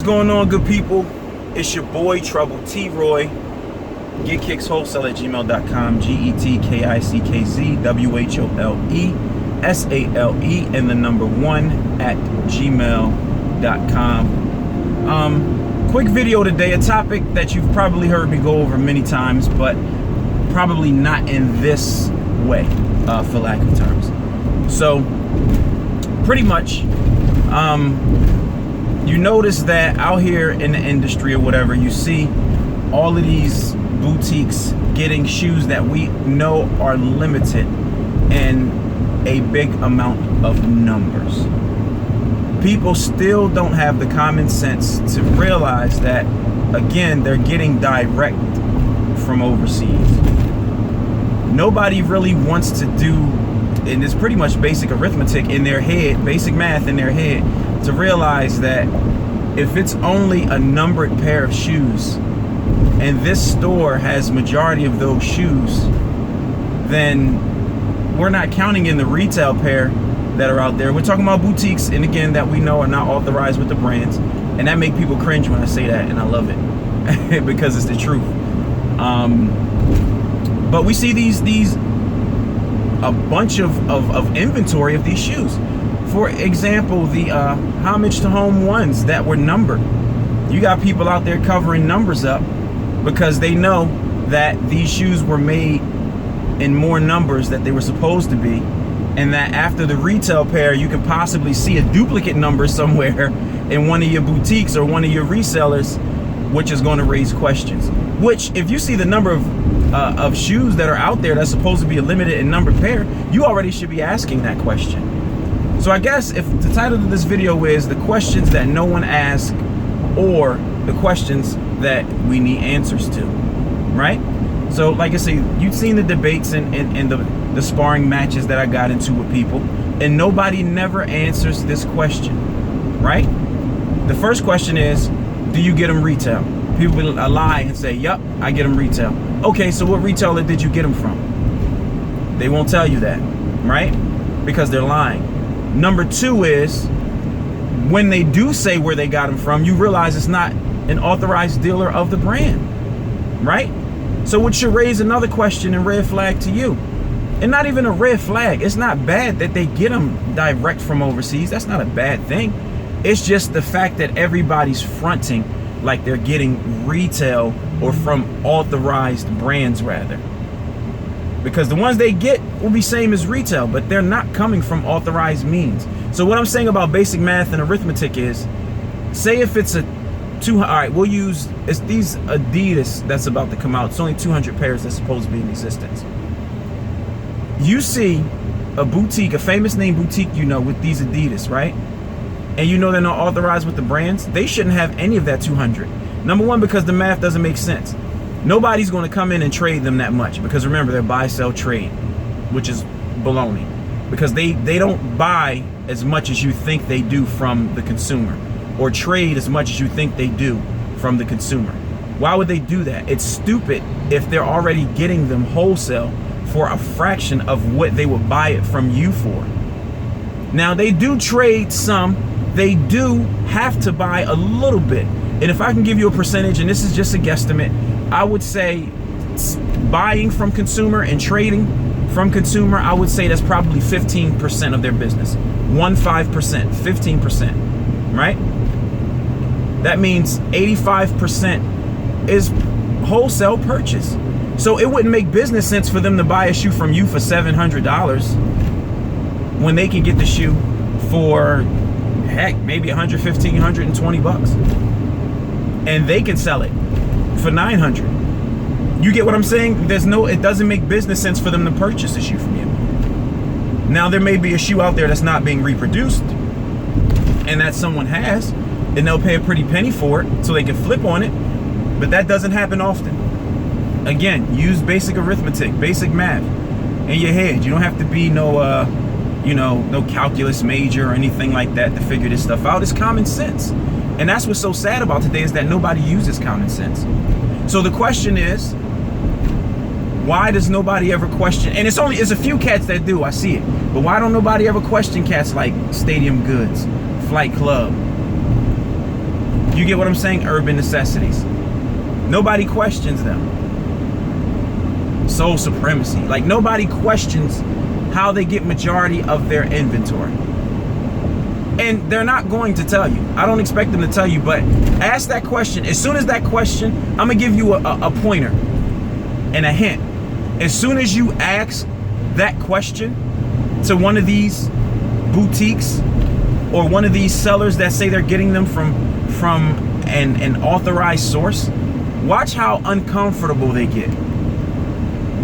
going on, good people? It's your boy Trouble T Roy. GetKicksWholesale@gmail.com. GetKicksWholesale and the number 1@gmail.com. Quick video today, a topic that you've probably heard me go over many times, but probably not in this way, for lack of terms. So, pretty much, you notice that out here in the industry or whatever, you see all of these boutiques getting shoes that we know are limited in a big amount of numbers. People still don't have the common sense to realize that, again, they're getting direct from overseas. Nobody really wants to do, and it's pretty much basic arithmetic in their head, basic math in their head, to realize that if it's only a numbered pair of shoes and this store has majority of those shoes, then we're not counting in the retail pair that are out there. We're talking about boutiques, and again, that we know are not authorized with the brands, and that make people cringe when I say that, and I love it because it's the truth. But we see a bunch of inventory of these shoes. For example, the Homage to Home ones that were numbered. You got people out there covering numbers up because they know that these shoes were made in more numbers that they were supposed to be, and that after the retail pair, you can possibly see a duplicate number somewhere in one of your boutiques or one of your resellers, which is going to raise questions. Which, if you see the number of shoes that are out there that's supposed to be a limited and numbered pair, you already should be asking that question. So I guess if the title of this video is the questions that no one asks, or the questions that we need answers to, right? So like I say, you've seen the debates and the sparring matches that I got into with people, and nobody never answers this question, right? The first question is, do you get them retail? People will lie and say, yep, I get them retail. Okay, so what retailer did you get them from? They won't tell you that, right? Because they're lying. Number two is, when they do say where they got them from, you realize it's not an authorized dealer of the brand, right? So it should raise another question and red flag to you. And not even a red flag. It's not bad that they get them direct from overseas. That's not a bad thing. It's just the fact that everybody's fronting like they're getting retail or from authorized brands rather. Because the ones they get will be same as retail, but they're not coming from authorized means. So what I'm saying about basic math and arithmetic is, say if it's all right, we'll use, it's these Adidas that's about to come out. It's only 200 pairs that's supposed to be in existence. You see a boutique, a famous name boutique, you know, with these Adidas, right? And you know they're not authorized with the brands. They shouldn't have any of that 200. Number one, because the math doesn't make sense. Nobody's going to come in and trade them that much, because remember, they're buy, sell, trade, which is baloney. Because they don't buy as much as you think they do from the consumer, or trade as much as you think they do from the consumer. Why would they do that? It's stupid if they're already getting them wholesale for a fraction of what they would buy it from you for. Now, they do trade some. They do have to buy a little bit. And if I can give you a percentage, and this is just a guesstimate, I would say buying from consumer and trading from consumer, I would say that's probably 15% of their business. 15%, 15%, right? That means 85% is wholesale purchase. So it wouldn't make business sense for them to buy a shoe from you for $700 when they can get the shoe for, heck, maybe $115, $120, and they can sell it for $900. You get what I'm saying? It doesn't make business sense for them to purchase a shoe from you. Now, there may be a shoe out there that's not being reproduced, and that someone has, and they'll pay a pretty penny for it so they can flip on it, but that doesn't happen often. Again, use basic arithmetic, basic math in your head. You don't have to be no calculus major or anything like that to figure this stuff out. It's common sense. And that's what's so sad about today, is that nobody uses common sense. So the question is, why does nobody ever question? And it's a few cats that do, I see it. But why don't nobody ever question cats like Stadium Goods, Flight Club, You get what I'm saying? Urban necessities. Nobody questions them. Sole supremacy. Like, nobody questions how they get majority of their inventory. And they're not going to tell you. I don't expect them to tell you, but ask that question. As soon as that question, I'm gonna give you a pointer and a hint. As soon as you ask that question to one of these boutiques or one of these sellers that say they're getting them from an authorized source, watch how uncomfortable they get.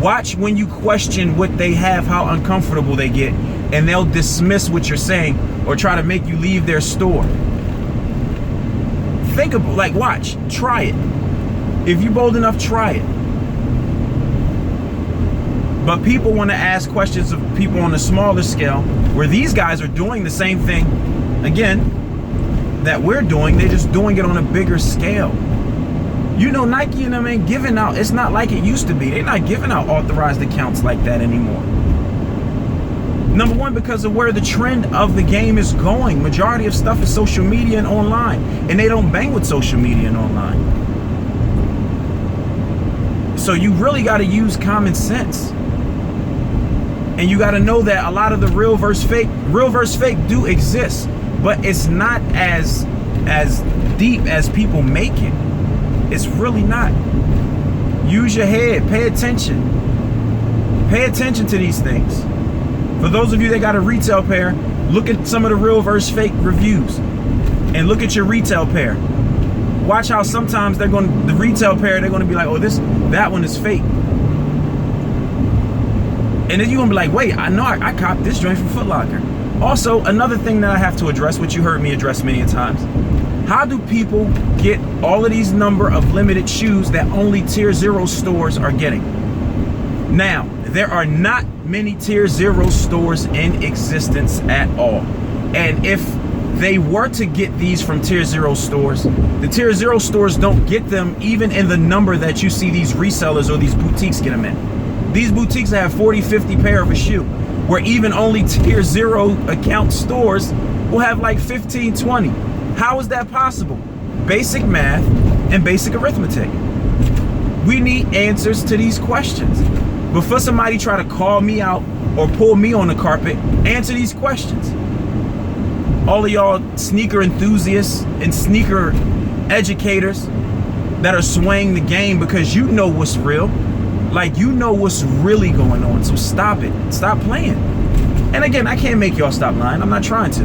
Watch when you question what they have, how uncomfortable they get, and they'll dismiss what you're saying or try to make you leave their store. Think of, like, watch, try it. If you're bold enough, try it. But people want to ask questions of people on a smaller scale, where these guys are doing the same thing, again, that we're doing. They're just doing it on a bigger scale. You know, Nike and them ain't giving out, it's not like it used to be. They're not giving out authorized accounts like that anymore. Number one, because of where the trend of the game is going. Majority of stuff is social media and online, and they don't bang with social media and online. So you really got to use common sense. And you got to know that a lot of the real versus fake do exist, but it's not as deep as people make it. It's really not. Use your head. Pay attention. Pay attention to these things. For those of you that got a retail pair, look at some of the real versus fake reviews and look at your retail pair. Watch how sometimes the retail pair, they're going to be like, oh, that one is fake. And then you're going to be like, wait, I know I copped this joint from Foot Locker. Also, another thing that I have to address, which you heard me address many a times. How do people get all of these number of limited shoes that only Tier 0 stores are getting? Now, there are not many Tier 0 stores in existence at all. And if they were to get these from Tier 0 stores, the Tier 0 stores don't get them even in the number that you see these resellers or these boutiques get them in. These boutiques have 40, 50 pair of a shoe, where even only Tier 0 account stores will have like 15, 20. How is that possible? Basic math and basic arithmetic. We need answers to these questions. Before somebody try to call me out or pull me on the carpet, answer these questions. All of y'all sneaker enthusiasts and sneaker educators that are swaying the game because you know what's real. Like, you know what's really going on. So stop it. Stop playing. And again, I can't make y'all stop lying. I'm not trying to.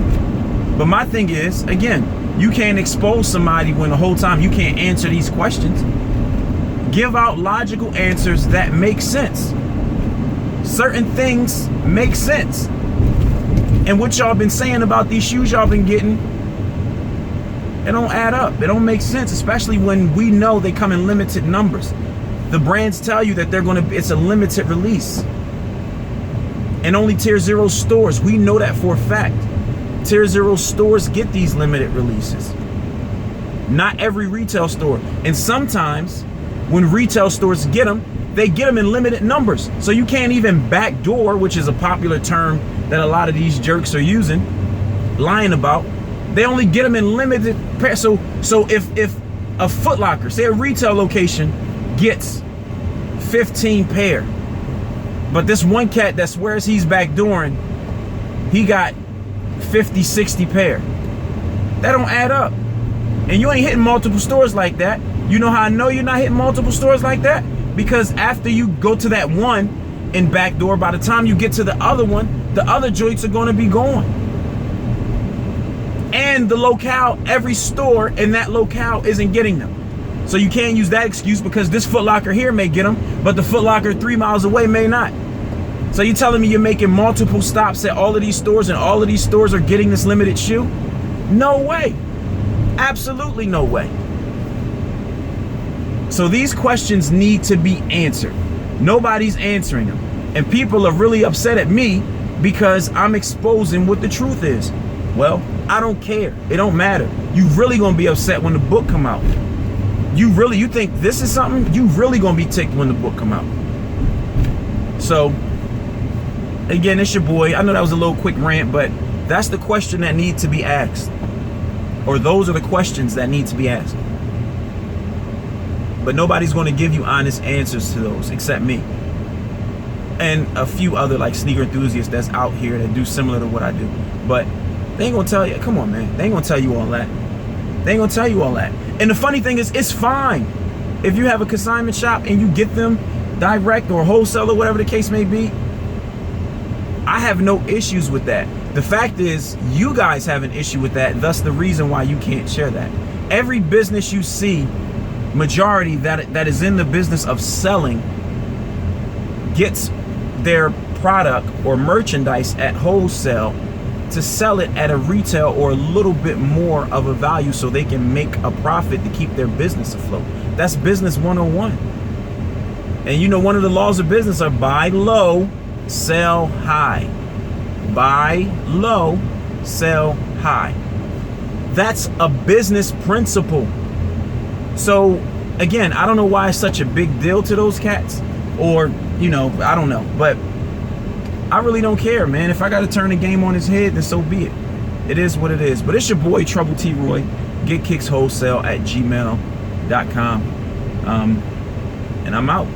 But my thing is, again, you can't expose somebody when the whole time you can't answer these questions. Give out logical answers that make sense. Certain things make sense. And what y'all been saying about these shoes y'all been getting, it don't add up. It don't make sense, especially when we know they come in limited numbers. The brands tell you that it's a limited release. And only Tier 0 stores, we know that for a fact. Tier 0 stores get these limited releases. Not every retail store. And sometimes when retail stores get them, they get them in limited numbers. So you can't even backdoor, which is a popular term that a lot of these jerks are using, lying about. They only get them in limited pairs. So if a Foot Locker, say a retail location, gets 15 pair, but this one cat that swears he's backdooring, he got 50, 60 pair. That don't add up. And you ain't hitting multiple stores like that. You know how I know you're not hitting multiple stores like that? Because after you go to that one in backdoor, by the time you get to the other one, the other joints are going to be gone. And the locale, every store in that locale isn't getting them. So you can't use that excuse because this Foot Locker here may get them, but the Foot Locker 3 miles away may not. So you're telling me you're making multiple stops at all of these stores and all of these stores are getting this limited shoe? No way. Absolutely no way. So these questions need to be answered. Nobody's answering them. And people are really upset at me because I'm exposing what the truth is. Well, I don't care. It don't matter. You really gonna be upset when the book come out. You think this is something? You really gonna be ticked when the book come out. So, again, it's your boy. I know that was a little quick rant, but that's the question that needs to be asked. or those are the questions that need to be asked. But nobody's going to give you honest answers to those except me and a few other like sneaker enthusiasts that's out here that do similar to what I do. But they ain't gonna tell you, come on, man, they ain't gonna tell you all that. They ain't gonna tell you all that. And the funny thing is, it's fine if you have a consignment shop and you get them direct or wholesale or whatever the case may be. I have no issues with that. The fact is, you guys have an issue with that, thus the reason why you can't share that. Every business you see, majority that is in the business of selling, gets their product or merchandise at wholesale to sell it at a retail or a little bit more of a value so they can make a profit to keep their business afloat. That's business 101. And you know, one of the laws of business are buy low, sell high. Buy low, sell high. That's a business principle. So again, I don't know why it's such a big deal to those cats, or, you know, I don't know, but I really don't care, man. If I got to turn the game on his head, then so be it. It is what it is. But it's your boy, Trouble T. Roy. GetKicksWholesale@gmail.com. And I'm out.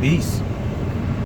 Peace.